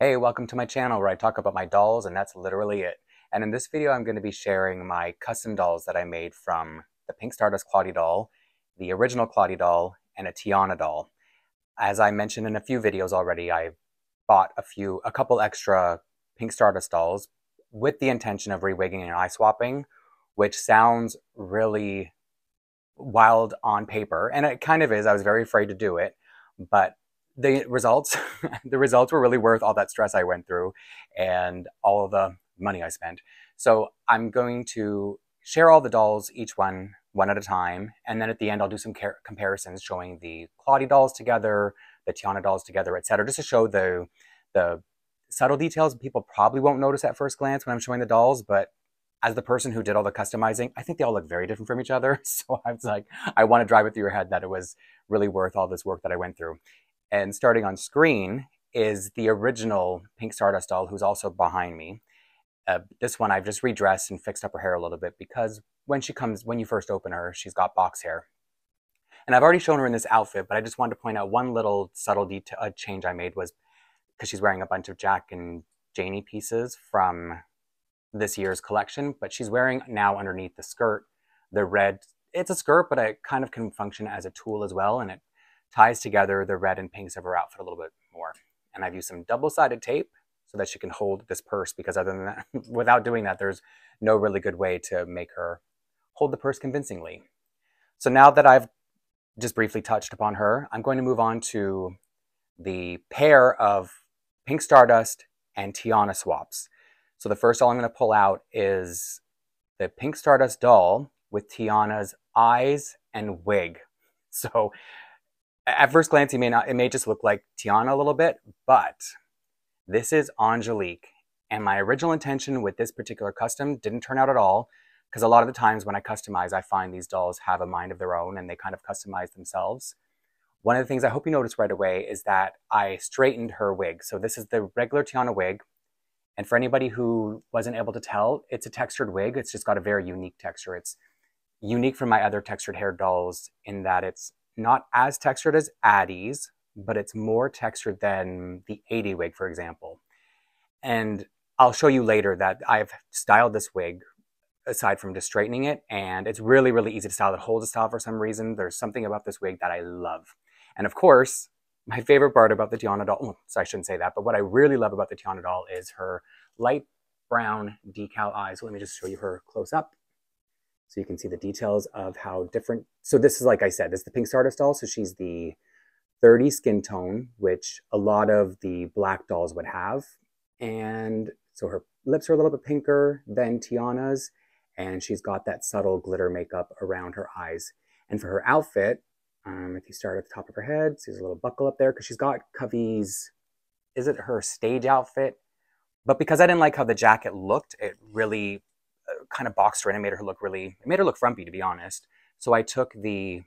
Hey, welcome to my channel where I talk about my dolls, and that's literally it. And in this video, I'm going to be sharing my custom dolls that I made from the Pink Stardust Claudie doll, the original Claudie doll, and a Tiana doll. As I mentioned in a few videos already, I bought a couple extra Pink Stardust dolls with the intention of rewigging and eye swapping, which sounds really wild on paper, and it kind of is. I was very afraid to do it, but the results the results were really worth all that stress I went through and all of the money I spent. So I'm going to share all the dolls, each one at a time, and then at the end I'll do some comparisons showing the Claudie dolls together, the Tiana dolls together, etc., just to show the subtle details people probably won't notice at first glance when I'm showing the dolls, but as the person who did all the customizing, I think they all look very different from each other. So I was like, I want to drive it through your head that it was really worth all this work that I went through. And starting on screen is the original Pink Stardust doll, who's also behind me. This one I've just redressed and fixed up her hair a little bit because when you first open her, she's got box hair. And I've already shown her in this outfit, but I just wanted to point out one little subtle change I made was because she's wearing a bunch of Jack and Janie pieces from this year's collection, but she's wearing now underneath the skirt, the red. It's a skirt, but it kind of can function as a tool as well, and it ties together the red and pinks of her outfit a little bit more. And I've used some double-sided tape so that she can hold this purse, because other than that, without doing that, there's no really good way to make her hold the purse convincingly. So now that I've just briefly touched upon her, I'm going to move on to the pair of Pink Stardust and Tiana swaps. So the first doll I'm going to pull out is the Pink Stardust doll with Tiana's eyes and wig. So at first glance, it may just look like Tiana a little bit, but this is Angelique. And my original intention with this particular custom didn't turn out at all, because a lot of the times when I customize, I find these dolls have a mind of their own and they kind of customize themselves. One of the things I hope you notice right away is that I straightened her wig. So this is the regular Tiana wig. And for anybody who wasn't able to tell, it's a textured wig. It's just got a very unique texture. It's unique from my other textured hair dolls in that it's not as textured as Addie's, but it's more textured than the 80 wig, for example. And I'll show you later that I've styled this wig aside from just straightening it, and it's really, really easy to style. It holds a style for some reason. There's something about this wig that I love. And of course, my favorite part about the Tiana doll, well, so I shouldn't say that, but what I really love about the Tiana doll is her light brown decal eyes. So let me just show you her close up so you can see the details of how different. So this is, like I said, this is the Pink Stardust doll. So she's the 30 skin tone, which a lot of the black dolls would have. And so her lips are a little bit pinker than Tiana's, and she's got that subtle glitter makeup around her eyes. And for her outfit, if you start at the top of her head, see there's a little buckle up there because she's got Covey's, is it her stage outfit? But because I didn't like how the jacket looked, it really kind of boxed her in and made her look frumpy, to be honest. So I took the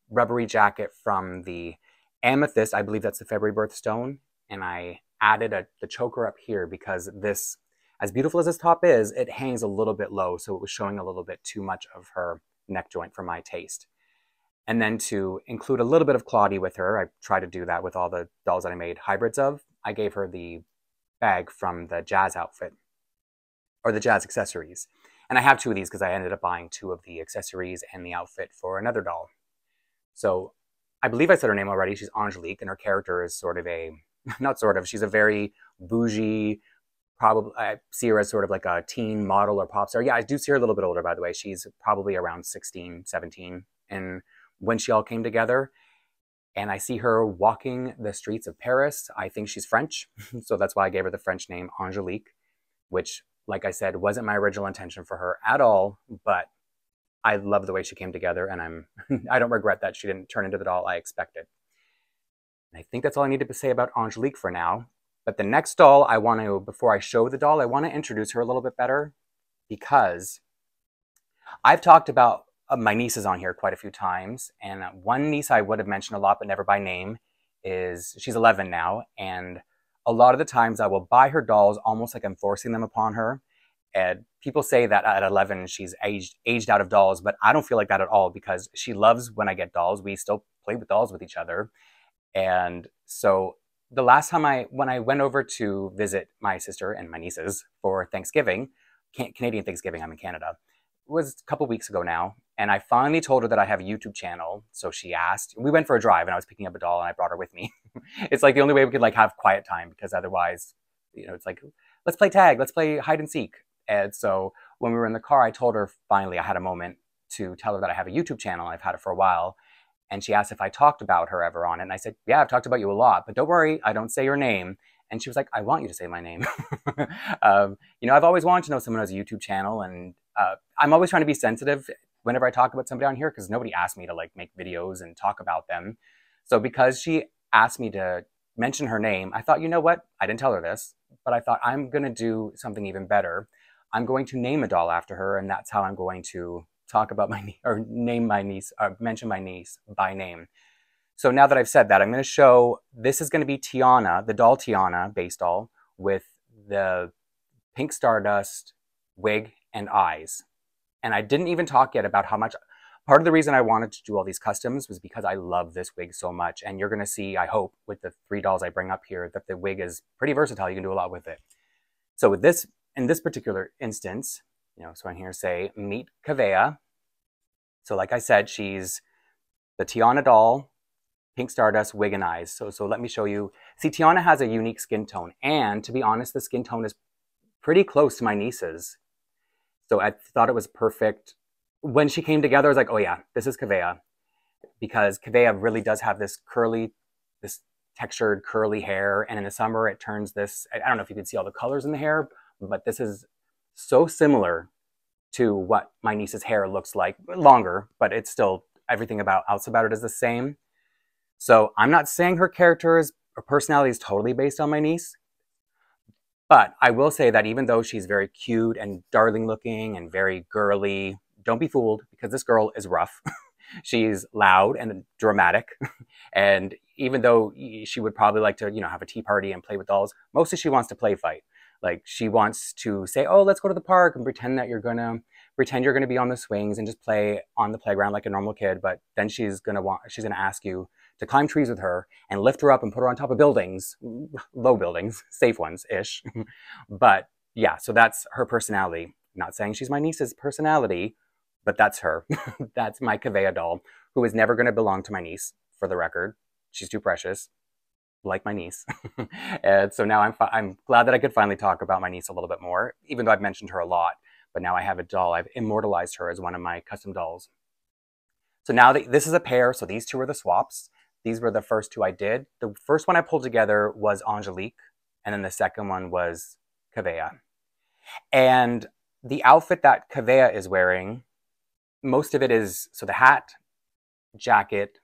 rubbery jacket from the Amethyst, I believe that's the February birthstone, and I added the choker up here because this, as beautiful as this top is, it hangs a little bit low, so it was showing a little bit too much of her neck joint for my taste. And then to include a little bit of Claudie with her, I try to do that with all the dolls that I made hybrids of. I gave her the bag from the Jazz outfit, or the Jazz accessories. And I have two of these because I ended up buying two of the accessories and the outfit for another doll. So I believe I said her name already. She's Angelique, and her character is sort of she's a very bougie, probably, I see her as sort of like a teen model or pop star. Yeah, I do see her a little bit older, by the way. She's probably around 16, 17. And when she all came together, and I see her walking the streets of Paris, I think she's French. So that's why I gave her the French name Angelique, which, like I said, wasn't my original intention for her at all, but I love the way she came together, and I don't regret that she didn't turn into the doll I expected. And I think that's all I need to say about Angelique for now. But the next doll before I show the doll, I want to introduce her a little bit better, because I've talked about my nieces on here quite a few times, and one niece I would have mentioned a lot but never by name she's 11 now, and a lot of the times I will buy her dolls almost like I'm forcing them upon her. And people say that at 11 she's aged out of dolls, but I don't feel like that at all, because she loves when I get dolls. We still play with dolls with each other. And so the last time when I went over to visit my sister and my nieces for Thanksgiving, Canadian Thanksgiving, I'm in Canada, it was a couple weeks ago now, and I finally told her that I have a YouTube channel. So she asked, we went for a drive and I was picking up a doll and I brought her with me. It's like the only way we could like have quiet time, because otherwise, you know, it's like, let's play tag, let's play hide and seek. And so when we were in the car, I told her finally I had a moment to tell her that I have a YouTube channel. I've had it for a while. And she asked if I talked about her ever on it. And I said, yeah, I've talked about you a lot, but don't worry, I don't say your name. And she was like, I want you to say my name. You know, I've always wanted to know someone who has a YouTube channel, and I'm always trying to be sensitive whenever I talk about somebody on here, because nobody asked me to like make videos and talk about them. So because she asked me to mention her name, I thought, you know what? I didn't tell her this, but I thought I'm going to do something even better. I'm going to name a doll after her, and that's how I'm going to talk about my or name my niece, or mention my niece by name. So now that I've said that, I'm going to show, this is going to be Tiana, the doll Tiana, base doll, with the pink Stardust wig and eyes. And I didn't even talk yet about how much, part of the reason I wanted to do all these customs was because I love this wig so much. And you're going to see, I hope, with the 3 dolls I bring up here, that the wig is pretty versatile. You can do a lot with it. So with this, in this particular instance, you know, so in here say, meet Kavea. So like I said, she's the Tiana doll, pink Stardust, wig and eyes. So let me show you. See, Tiana has a unique skin tone. And to be honest, the skin tone is pretty close to my niece's. So I thought it was perfect. When she came together, I was like, oh yeah, this is Kavea. Because Kavea really does have this curly, this textured curly hair. And in the summer, it turns this, I don't know if you can see all the colors in the hair, but this is so similar to what my niece's hair looks like. Longer, but it's still, everything else about it is the same. So I'm not saying her personality is totally based on my niece. But I will say that even though she's very cute and darling looking and very girly, don't be fooled, because this girl is rough. She's loud and dramatic. And even though she would probably like to, you know, have a tea party and play with dolls, mostly she wants to play fight. Like, she wants to say, oh, let's go to the park and pretend you're gonna be on the swings and just play on the playground like a normal kid. But then she's gonna ask you to climb trees with her and lift her up and put her on top of buildings, low buildings, safe ones-ish. But yeah, so that's her personality. Not saying she's my niece's personality, but that's her. That's my Kavea doll, who is never gonna belong to my niece, for the record. She's too precious, like my niece. And so now I'm glad that I could finally talk about my niece a little bit more, even though I've mentioned her a lot. But now I have a doll. I've immortalized her as one of my custom dolls. So now this is a pair. So these two are the swaps. These were the first 2 I did. The first one I pulled together was Angelique, and then the second one was Kavea. And the outfit that Kavea is wearing, most of it is, so the hat, jacket,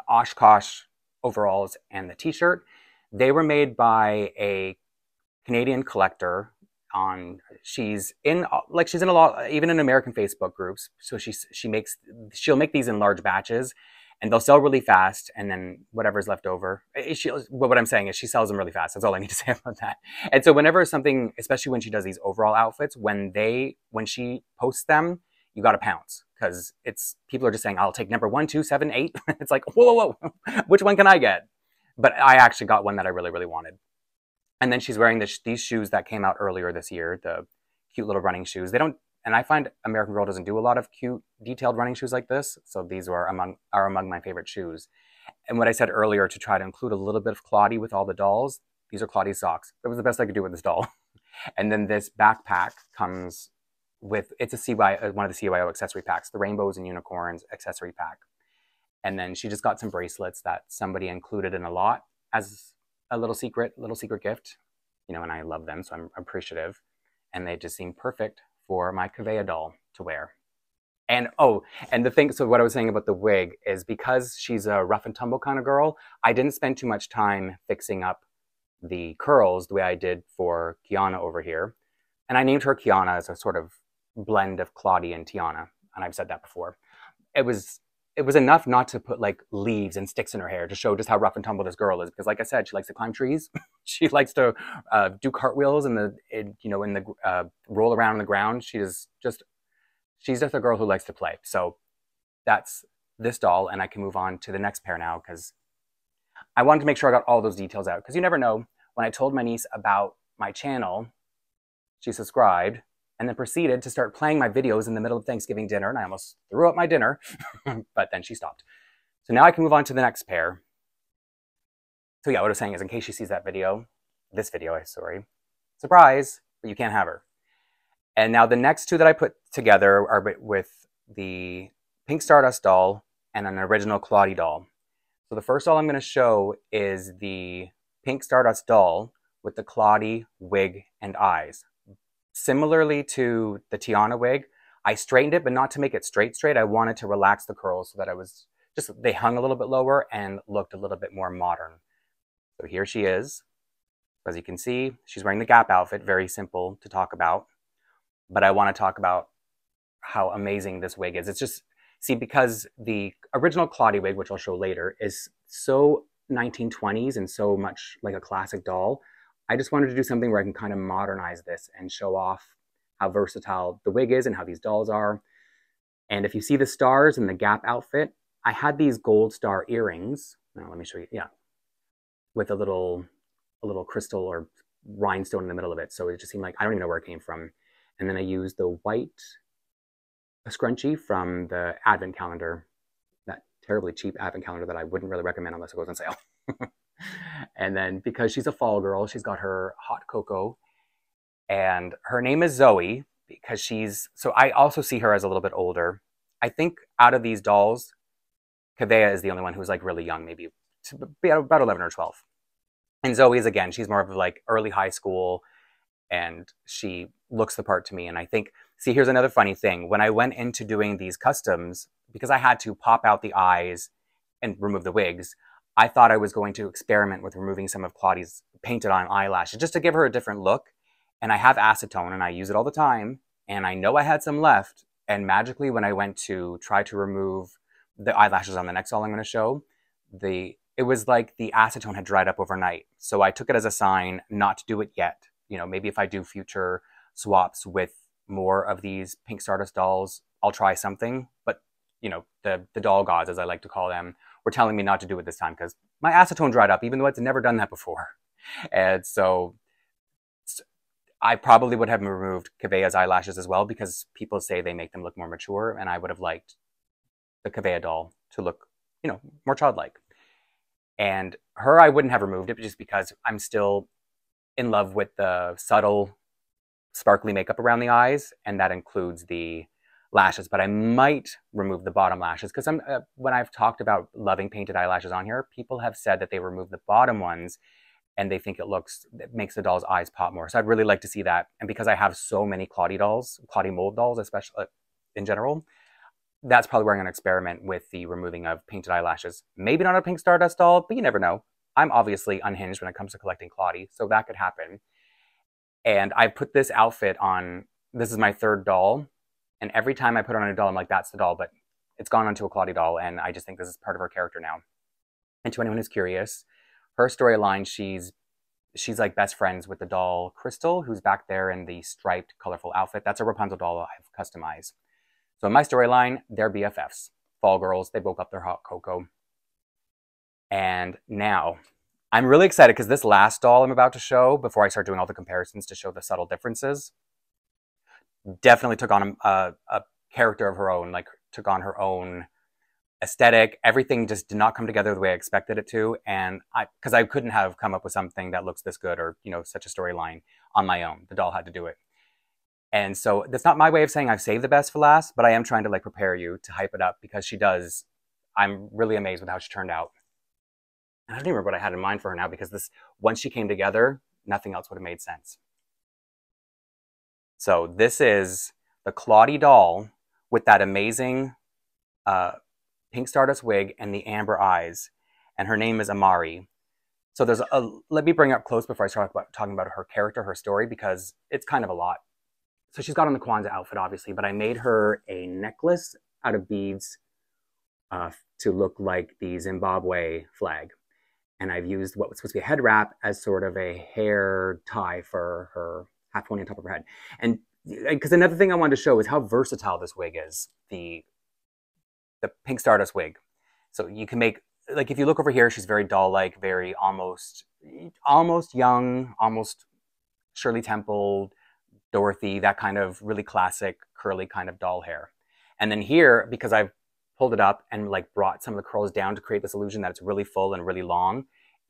Oshkosh overalls, and the t-shirt, they were made by a Canadian collector. She's in a lot, even in American Facebook groups. So she'll make these in large batches, and they'll sell really fast, and then whatever's left over, what I'm saying is she sells them really fast. That's all I need to say about that. And so whenever something, especially when she does these overall outfits, when she posts them, you got to pounce, because people are just saying, I'll take number 1, 2, 7, 8. It's like, whoa, whoa, whoa, which one can I get? But I actually got one that I really, really wanted. And then she's wearing these shoes that came out earlier this year, the cute little running shoes. And I find American Girl doesn't do a lot of cute, detailed running shoes like this. So these are among my favorite shoes. And what I said earlier, to try to include a little bit of Claudie with all the dolls, these are Claudie's socks. That was the best I could do with this doll. And then this backpack comes with, it's one of the CYO accessory packs, the Rainbows and Unicorns accessory pack. And then she just got some bracelets that somebody included in a lot as a little secret gift, you know, and I love them, so I'm appreciative. And they just seem perfect for my Kavea doll to wear. And so what I was saying about the wig is, because she's a rough and tumble kind of girl, I didn't spend too much time fixing up the curls the way I did for Kiana over here. And I named her Kiana as a sort of blend of Claudie and Tiana, and I've said that before. It was enough not to put like leaves and sticks in her hair to show just how rough and tumble this girl is, because like I said, she likes to climb trees. She likes to do cartwheels roll around on the ground. She's just a girl who likes to play. So that's this doll, and I can move on to the next pair now, because I wanted to make sure I got all those details out, because you never know. When I told my niece about my channel, she subscribed and then proceeded to start playing my videos in the middle of Thanksgiving dinner, and I almost threw up my dinner, but then she stopped. So now I can move on to the next pair. So yeah, what I was saying is, in case she sees that video, this video, sorry, surprise, but you can't have her. And now the next two that I put together are with the Pink Stardust doll and an original Claudie doll. So the first doll I'm going to show is the Pink Stardust doll with the Claudie wig and eyes. Similarly to the Tiana wig, I straightened it, but not to make it straight. I wanted to relax the curls so that I was just, they hung a little bit lower and looked a little bit more modern. So here she is. As you can see, she's wearing the Gap outfit, very simple to talk about. But I want to talk about how amazing this wig is. It's just, see, because the original Claudie wig, which I'll show later, is so 1920s and so much like a classic doll, I just wanted to do something where I can kind of modernize this and show off how versatile the wig is and how these dolls are. And if you see the stars in the Gap outfit, I had these gold star earrings. Now let me show you, yeah, with a little crystal or rhinestone in the middle of it. So it just seemed like, I don't even know where it came from. And then I used the white scrunchie from the advent calendar, that terribly cheap advent calendar that I wouldn't really recommend unless it goes on sale. And then because she's a fall girl, she's got her hot cocoa, and her name is Zoe because she's, so I also see her as a little bit older. I think out of these dolls, Kavea is the only one who's like really young, maybe about 11 or 12. And Zoe is, again, she's more of like early high school, and she looks the part to me. And I think, see, here's another funny thing. When I went into doing these customs, because I had to pop out the eyes and remove the wigs, I thought I was going to experiment with removing some of Claudie's painted on eyelashes just to give her a different look. And I have acetone and I use it all the time. And I know I had some left. And magically, when I went to try to remove the eyelashes on the next doll I'm going to show, it was like the acetone had dried up overnight. So I took it as a sign not to do it yet. You know, maybe if I do future swaps with more of these Pink Stardust dolls, I'll try something. But, you know, the doll gods, as I like to call them, were telling me not to do it this time because my acetone dried up, even though it's never done that before. And so I probably would have removed Kavea's eyelashes as well, because people say they make them look more mature, and I would have liked the Kavea doll to look, you know, more childlike. And her, I wouldn't have removed it just because I'm still in love with the subtle, sparkly makeup around the eyes, and that includes the lashes. But I might remove the bottom lashes because when I've talked about loving painted eyelashes on here, people have said that they remove the bottom ones and they think it makes the doll's eyes pop more. So I'd really like to see that. And because I have so many Claudie dolls, Claudie mold dolls, especially in general, that's probably where I'm going to experiment with the removing of painted eyelashes. Maybe not a Pink Stardust doll, but you never know. I'm obviously unhinged when it comes to collecting Claudie, so that could happen. And I put this outfit on, this is my third doll, and every time I put on a doll, I'm like, that's the doll, but it's gone onto a Claudie doll, and I just think this is part of her character now. And to anyone who's curious, her storyline, she's like best friends with the doll Crystal, who's back there in the striped, colorful outfit. That's a Rapunzel doll I've customized. So in my storyline, they're BFFs. Fall girls, they woke up their hot cocoa. And now, I'm really excited because this last doll I'm about to show, before I start doing all the comparisons to show the subtle differences, definitely took on a character of her own, like took on her own aesthetic. Everything just did not come together the way I expected it to. And because I couldn't have come up with something that looks this good or, you know, such a storyline on my own. The doll had to do it. And so that's not my way of saying I've saved the best for last, but I am trying to like prepare you to hype it up because she does. I'm really amazed with how she turned out. And I don't even remember what I had in mind for her now because this, once she came together, nothing else would have made sense. So this is the Claudie doll with that amazing Pink Stardust wig and the amber eyes. And her name is Amari. So there's let me bring her up close before I start talking about her character, her story, because it's kind of a lot. So she's got on the Kwanzaa outfit, obviously, but I made her a necklace out of beads to look like the Zimbabwe flag. And I've used what was supposed to be a head wrap as sort of a hair tie for her half pony on top of her head. And because another thing I wanted to show is how versatile this wig is, the Pink Stardust wig. So you can make like if you look over here, she's very doll-like, very almost young, almost Shirley Temple, Dorothy, that kind of really classic curly kind of doll hair. And then here, because I've pulled it up and like brought some of the curls down to create this illusion that it's really full and really long,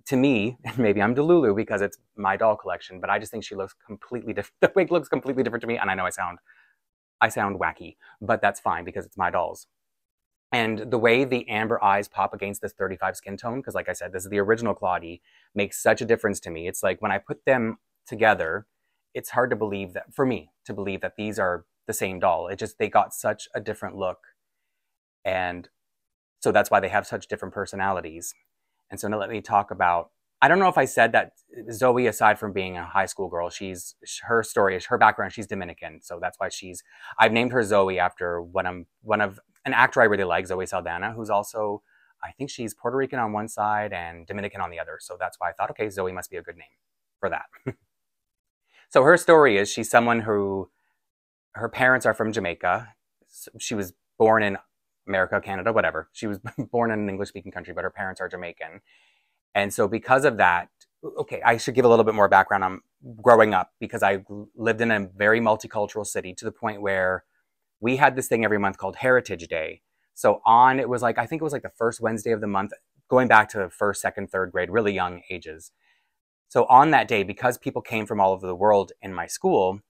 to me, maybe I'm Delulu because it's my doll collection, but I just think she looks completely different. The wig looks completely different to me, and I know I sound wacky, but that's fine because it's my dolls. And the way the amber eyes pop against this 35 skin tone, because like I said, this is the original Claudie, makes such a difference to me. It's like when I put them together, it's hard to believe that, for me, to believe that these are the same doll. It just, they got such a different look. And so that's why they have such different personalities. And so now let me talk about, I don't know if I said that Zoe, aside from being a high school girl, her story, her background, she's Dominican. So that's why I've named her Zoe after one of an actor I really like, Zoe Saldana, who's also, I think she's Puerto Rican on one side and Dominican on the other. So that's why I thought, okay, Zoe must be a good name for that. So her story is she's someone who, her parents are from Jamaica. She was born in America, Canada, whatever. She was born in an English-speaking country, but her parents are Jamaican. And so because of that, okay, I should give a little bit more background on growing up, because I lived in a very multicultural city to the point where we had this thing every month called Heritage Day. So it was like, I think it was like the first Wednesday of the month, going back to first, second, third grade, really young ages. So on that day, because people came from all over the world in my school,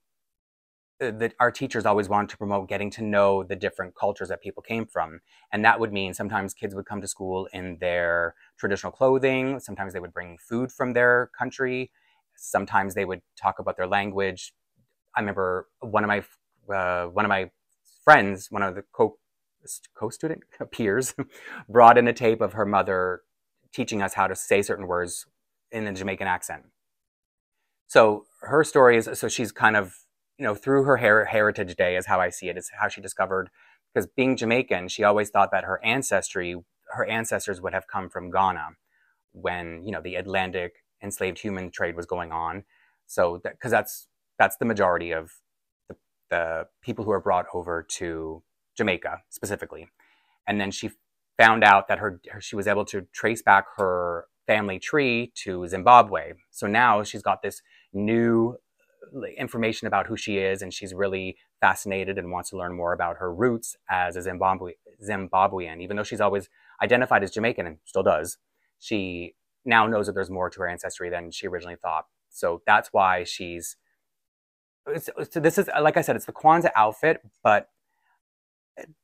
our teachers always wanted to promote getting to know the different cultures that people came from. And that would mean sometimes kids would come to school in their traditional clothing. Sometimes they would bring food from their country. Sometimes they would talk about their language. I remember one of my friends, one of the co-student peers, brought in a tape of her mother teaching us how to say certain words in a Jamaican accent. So her story is, so she's kind of, through her Heritage Day is how I see it, is how she discovered, because being Jamaican, she always thought that her ancestors would have come from Ghana when, the Atlantic enslaved human trade was going on. So because that's the majority of the people who are brought over to Jamaica specifically. And then she found out that she was able to trace back her family tree to Zimbabwe. So now she's got this new information about who she is, and she's really fascinated and wants to learn more about her roots as a Zimbabwean. Even though she's always identified as Jamaican and still does, she now knows that there's more to her ancestry than she originally thought. So that's why this is, like I said, it's the Kwanzaa outfit, but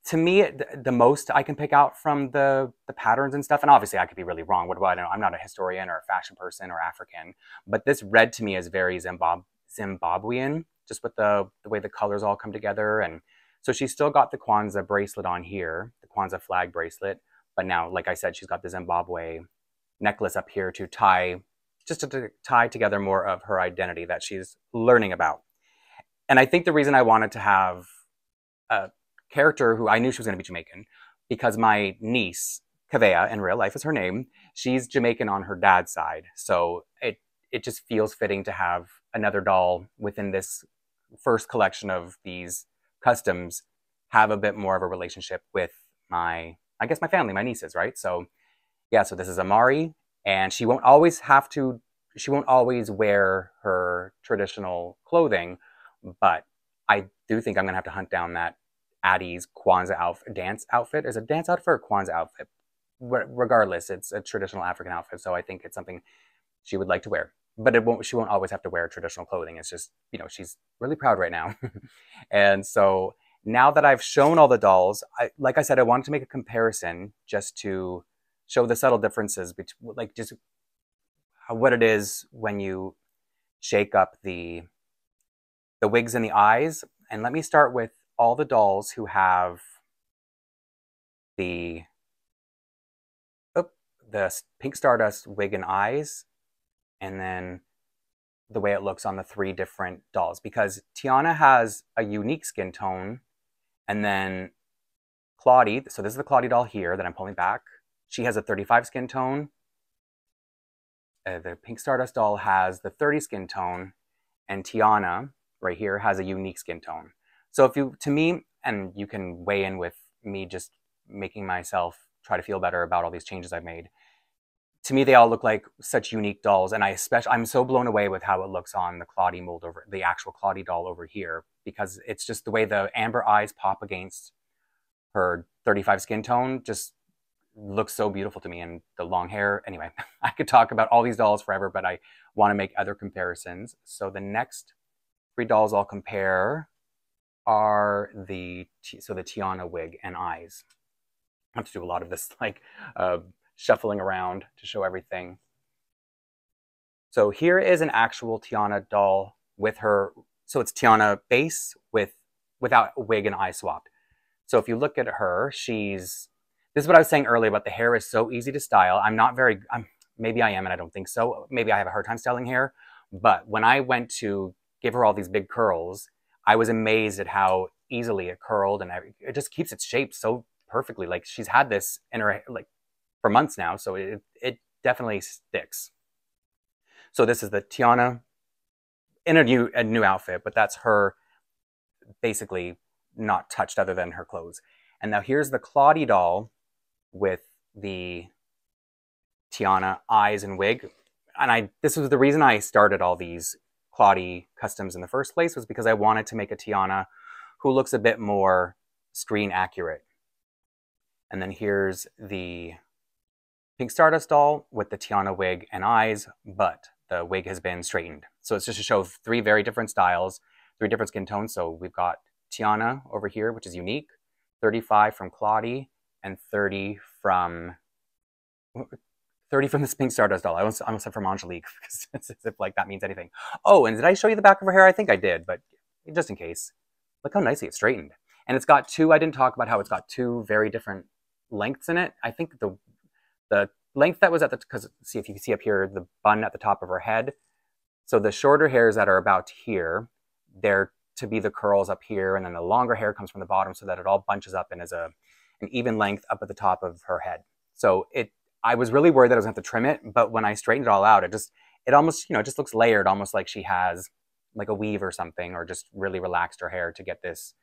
to me, the most I can pick out from the patterns and stuff, and obviously I could be really wrong. What do I know? I'm not a historian or a fashion person or African, but this red to me is very Zimbabwean, just with the way the colors all come together. And so she's still got the Kwanzaa bracelet on here, the Kwanzaa flag bracelet, but now, like I said, she's got the Zimbabwe necklace up here to tie together more of her identity that she's learning about. And I think the reason I wanted to have a character who I knew she was going to be Jamaican, because my niece, Kavea, in real life is her name, she's Jamaican on her dad's side. So it just feels fitting to have another doll within this first collection of these customs have a bit more of a relationship with my family, my nieces, right? So yeah, so this is Amari, and she won't always wear her traditional clothing, but I do think I'm gonna have to hunt down that Addie's Kwanzaa dance outfit. Is it a dance outfit or a Kwanzaa outfit? Regardless, it's a traditional African outfit, so I think it's something she would like to wear. But she won't always have to wear traditional clothing. It's just, she's really proud right now. And so now that I've shown all the dolls, like I said, I wanted to make a comparison just to show the subtle differences between, like, just what it is when you shake up the wigs and the eyes. And let me start with all the dolls who have the pink Stardust wig and eyes, and then the way it looks on the three different dolls. Because Tiana has a unique skin tone, and then Claudie, so this is the Claudie doll here that I'm pulling back, she has a 35 skin tone. The pink Stardust doll has the 30 skin tone, and Tiana, right here, has a unique skin tone. So to me, and you can weigh in with me just making myself try to feel better about all these changes I've made. To me, they all look like such unique dolls, and I'm so blown away with how it looks on the Claudie mold over the actual Claudie doll over here, because it's just the way the amber eyes pop against her 35 skin tone just looks so beautiful to me, and the long hair. Anyway, I could talk about all these dolls forever, but I want to make other comparisons. So the next 3 dolls I'll compare are the Tiana wig and eyes. I have to do a lot of this like shuffling around to show everything. So here is an actual Tiana doll with her, so it's Tiana base without wig and eye swapped. So if you look at her, this is what I was saying earlier about the hair is so easy to style. Maybe I am and I don't think so. Maybe I have a hard time styling hair. But when I went to give her all these big curls, I was amazed at how easily it curled, and it just keeps its shape so perfectly. Like she's had this in her like for months now, so it definitely sticks. So this is the Tiana in a new outfit, but that's her basically not touched other than her clothes. And now here's the Claudie doll with the Tiana eyes and wig. And this was the reason I started all these Claudie customs in the first place, was because I wanted to make a Tiana who looks a bit more screen accurate. And then here's the Pink Stardust doll with the Tiana wig and eyes, but the wig has been straightened. So it's just to show 3 very different styles, 3 different skin tones. So we've got Tiana over here, which is unique, 35 from Claudie, and 30 from the Pink Stardust doll. I almost said from Angelique, because it's as if like that means anything. Oh, and did I show you the back of her hair? I think I did, but just in case. Look how nicely it's straightened. And it's got 2, I didn't talk about how it's got 2 very different lengths in it. I think the length that was at because see, if you can see up here, the bun at the top of her head. So the shorter hairs that are about here, they're to be the curls up here, and then the longer hair comes from the bottom so that it all bunches up and is an even length up at the top of her head. So I was really worried that I was going to have to trim it, but when I straightened it all out, it almost, it just looks layered, almost like she has like a weave or something, or just really relaxed her hair to get this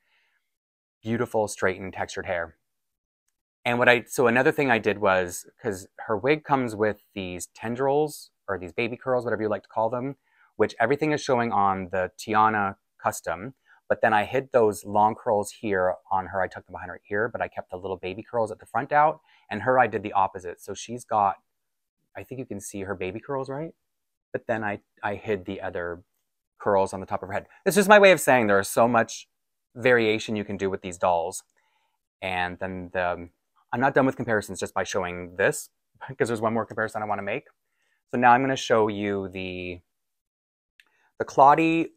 beautiful straightened textured hair. And so another thing I did was, because her wig comes with these tendrils, or these baby curls, whatever you like to call them, which everything is showing on the Tiana custom, but then I hid those long curls here on her. I tucked them behind her ear, but I kept the little baby curls at the front out, and her I did the opposite. So she's got, I think you can see her baby curls, right? But then I hid the other curls on the top of her head. It's just my way of saying there is so much variation you can do with these dolls. And then I'm not done with comparisons just by showing this, because there's one more comparison I want to make. So now I'm going to show you the Claudie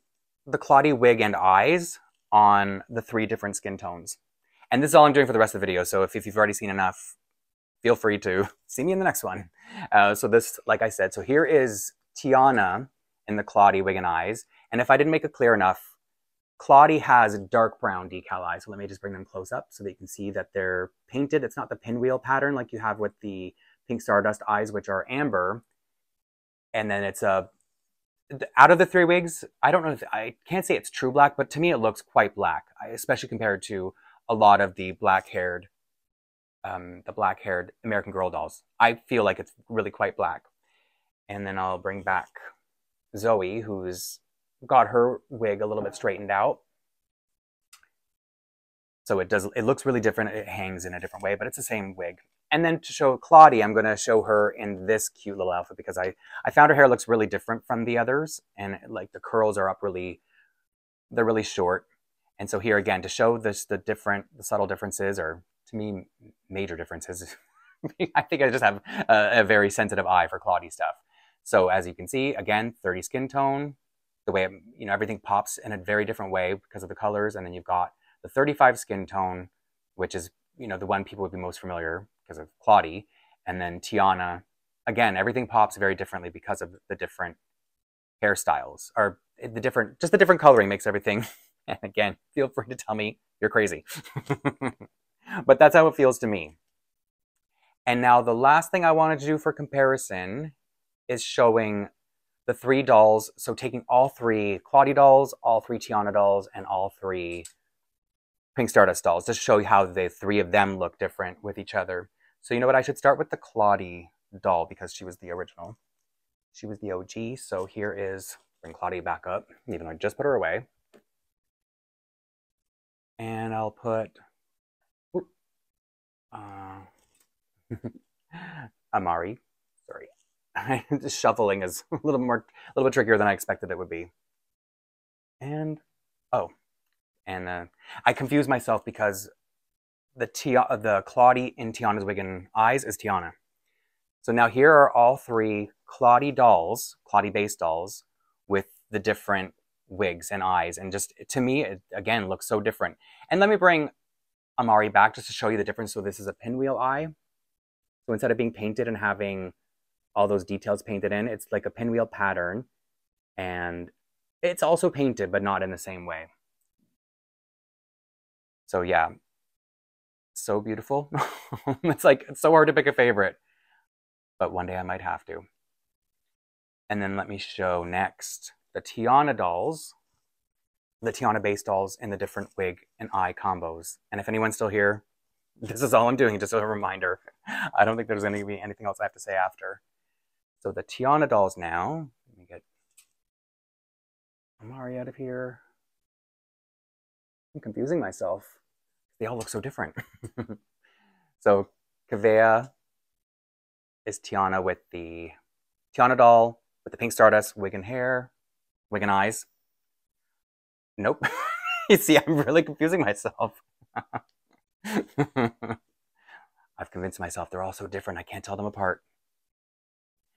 wig and eyes on the 3 different skin tones. And this is all I'm doing for the rest of the video, so if you've already seen enough, feel free to see me in the next one. So this, like I said, so here is Tiana in the Claudie wig and eyes. And if I didn't make it clear enough, Claudie has dark brown decal eyes. So let me just bring them close up so that you can see that they're painted. It's not the pinwheel pattern like you have with the Pink Stardust eyes, which are amber. And then it's out of the 3 wigs, I don't know I can't say it's true black, but to me it looks quite black, especially compared to a lot of the black-haired American Girl dolls. I feel like it's really quite black. And then I'll bring back Zoe, who's got her wig a little bit straightened out. So it looks really different. It hangs in a different way, but it's the same wig. And then to show Claudie, I'm going to show her in this cute little outfit, because I found her hair looks really different from the others, and like the curls are up they're really short. And so here again, to show the subtle differences, or to me, major differences. I think I just have a very sensitive eye for Claudie stuff. So as you can see, again, 30 skin tone, the way, everything pops in a very different way because of the colors. And then you've got the 35 skin tone, which is, the one people would be most familiar because of Claudie. And then Tiana, again, everything pops very differently because of the different hairstyles, or just the different coloring makes everything. And again, feel free to tell me you're crazy. But that's how it feels to me. And now the last thing I wanted to do for comparison is showing the 3 dolls. So taking all 3 Claudie dolls, all 3 Tiana dolls, and all 3 Pink Stardust dolls, just to show you how the 3 of them look different with each other. So you know what? I should start with the Claudie doll because she was the original. She was the OG. So here is, bring Claudie back up, even though I just put her away. And I'll put Amari. Sorry. Just shuffling is a little bit trickier than I expected it would be. And I confused myself because the Claudie in Tiana's wig and eyes is Tiana. So now here are all three Claudie dolls, Claudie-based dolls, with the different wigs and eyes. And just, to me, it, again, looks so different. And let me bring Amari back just to show you the difference. So this is a pinwheel eye. So instead of being painted and having all those details painted in, it's like a pinwheel pattern. And it's also painted, but not in the same way. So yeah, so beautiful. It's so hard to pick a favorite, but one day I might have to. And then let me show next the Tiana dolls, the Tiana-based dolls in the different wig and eye combos. And if anyone's still here, this is all I'm doing, just a reminder. I don't think there's going to be anything else I have to say after. So the Tiana dolls now, let me get Amari out of here. I'm confusing myself. They all look so different. So Kavea is Tiana with the Tiana doll with the pink Stardust wig and hair, wig and eyes. Nope. You see, I'm really confusing myself. I've convinced myself they're all so different, I can't tell them apart.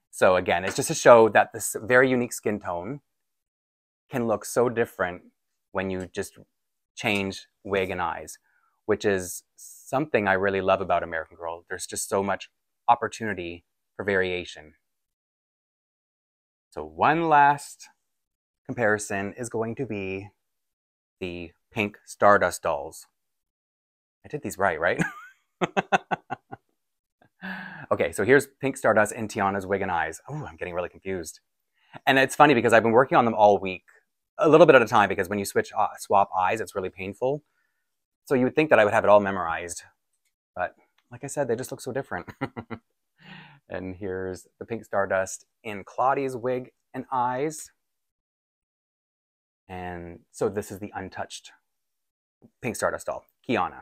So again, it's just to show that this very unique skin tone can look so different when you just change wig and eyes, which is something I really love about American Girl. There's just so much opportunity for variation. So one last comparison is going to be the pink Stardust dolls. I did these right? Okay, so here's pink Stardust in Tiana's wig and eyes. Oh, I'm getting really confused. And it's funny because I've been working on them all week, a little bit at a time, because when you swap eyes, it's really painful. So you would think that I would have it all memorized. But like I said, they just look so different. And here's the pink Stardust in Claudie's wig and eyes. And so this is the untouched pink Stardust doll, Kiana.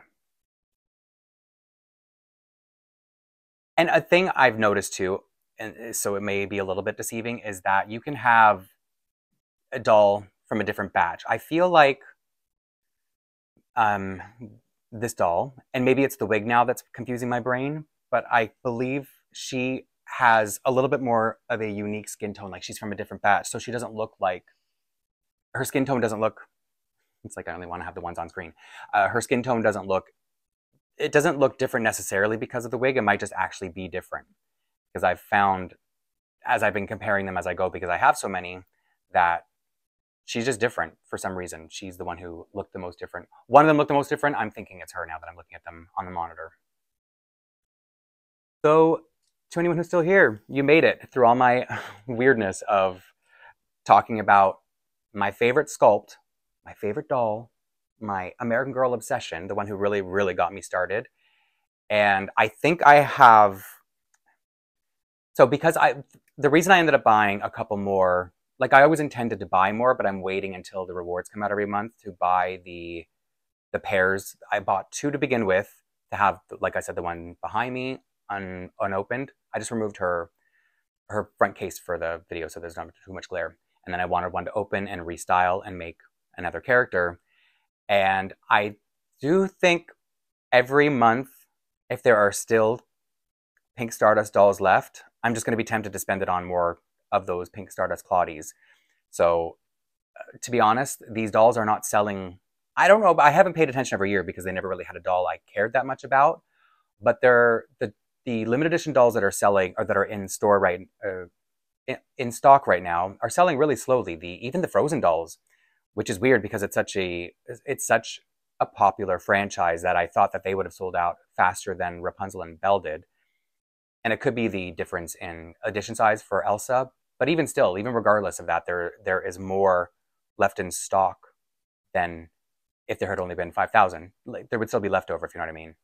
And a thing I've noticed too, and so it may be a little bit deceiving, is that you can have a doll from a different batch. I feel like this doll, and maybe it's the wig now that's confusing my brain, but I believe she has a little bit more of a unique skin tone, like she's from a different batch. So she doesn't look like, her skin tone doesn't look, it's like I only want to have the ones on screen. Her skin tone doesn't look, it doesn't look different necessarily because of the wig. It might just actually be different. Because I've found, as I've been comparing them as I go, because I have so many, that she's just different for some reason. She's the one who looked the most different. One of them looked the most different. I'm thinking it's her now that I'm looking at them on the monitor. So to anyone who's still here, you made it through all my weirdness of talking about my favorite sculpt, my favorite doll, my American Girl obsession, the one who really, really got me started. And I think I have, so because the reason I ended up buying a couple more, like I always intended to buy more, but I'm waiting until the rewards come out every month to buy the pairs. I bought two to begin with to have, like I said, the one behind me unopened. I just removed her front case for the video so there's not too much glare. And then I wanted one to open and restyle and make another character. And I do think every month, if there are still pink Stardust dolls left, I'm just going to be tempted to spend it on more of those pink Stardust Claudies. So to be honest, these dolls are not selling. I don't know, but I haven't paid attention every year because they never really had a doll I cared that much about. But they're the limited edition dolls that are selling, or that are in store in stock right now, are selling really slowly. Even the Frozen dolls, which is weird because it's such a popular franchise that I thought that they would have sold out faster than Rapunzel and Belle did. And it could be the difference in edition size for Elsa, but even still, even regardless of that, there is more left in stock than if there had only been 5,000. Like, there would still be leftover, if you know what I mean.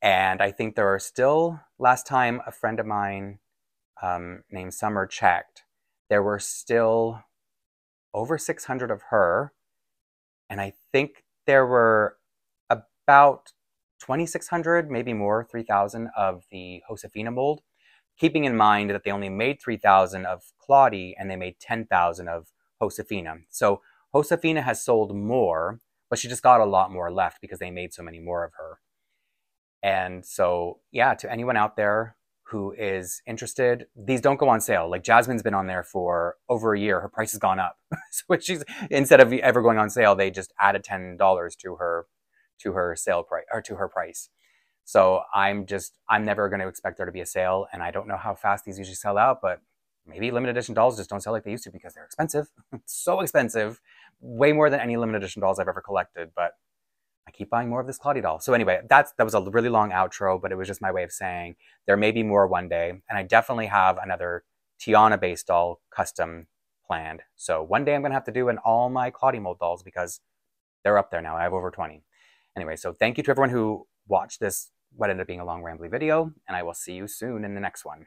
And I think there are still, last time a friend of mine named Summer checked, there were still over 600 of her. And I think there were about 2,600, maybe more, 3,000 of the Josefina mold, keeping in mind that they only made 3,000 of Claudie and they made 10,000 of Josefina. So Josefina has sold more, but she just got a lot more left because they made so many more of her. And so, yeah, to anyone out there who is interested, these don't go on sale. Like Jasmine's been on there for over a year. Her price has gone up. So she's, instead of ever going on sale, they just added $10 to her sale price, or to her price. So I'm never going to expect there to be a sale, and I don't know how fast these usually sell out, but maybe limited edition dolls just don't sell like they used to because they're expensive. So expensive, way more than any limited edition dolls I've ever collected, but I keep buying more of this Claudie doll. So anyway, that was a really long outro, but it was just my way of saying there may be more one day, and I definitely have another Tiana-based doll custom planned. So one day I'm going to have to do an all my Claudie mold dolls because they're up there now. I have over 20. Anyway, so thank you to everyone who watched this, what ended up being a long rambly video, and I will see you soon in the next one.